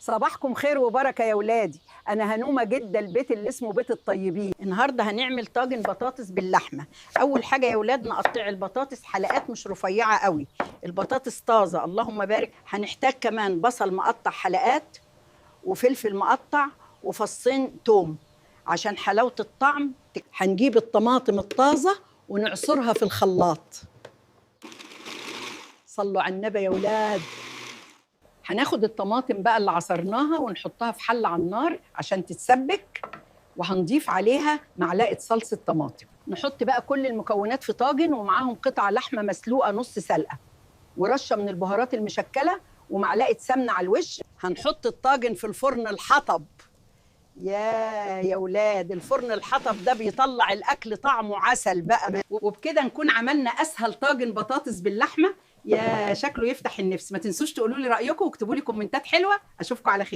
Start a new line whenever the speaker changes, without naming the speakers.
صباحكم خير وبركة يا ولادي. أنا هنومة جدا البيت اللي اسمه بيت الطيبين. النهاردة هنعمل طاجن بطاطس باللحمة. أول حاجة يا ولاد نقطع البطاطس حلقات مش رفيعة قوي. البطاطس طازة اللهم بارك. هنحتاج كمان بصل مقطع حلقات وفلفل مقطع وفصين توم عشان حلاوة الطعم. هنجيب الطماطم الطازة ونعصرها في الخلاط. صلوا على النبي يا ولاد. هناخد الطماطم بقى اللي عصرناها ونحطها في حلة على النار عشان تتسبك، وهنضيف عليها معلقة صلصة طماطم. نحط بقى كل المكونات في طاجن ومعاهم قطع لحمة مسلوقة نص سلقة ورشة من البهارات المشكلة ومعلقة سمنة على الوش. هنحط الطاجن في الفرن الحطب. يا ولاد الفرن الحطب ده بيطلع الأكل طعمه عسل بقى. وبكده نكون عملنا أسهل طاجن بطاطس باللحمة. يا شكله يفتح النفس. ما تنسوش تقولوا لي رأيكم واكتبوا لي كومنتات حلوة. أشوفكم على خير.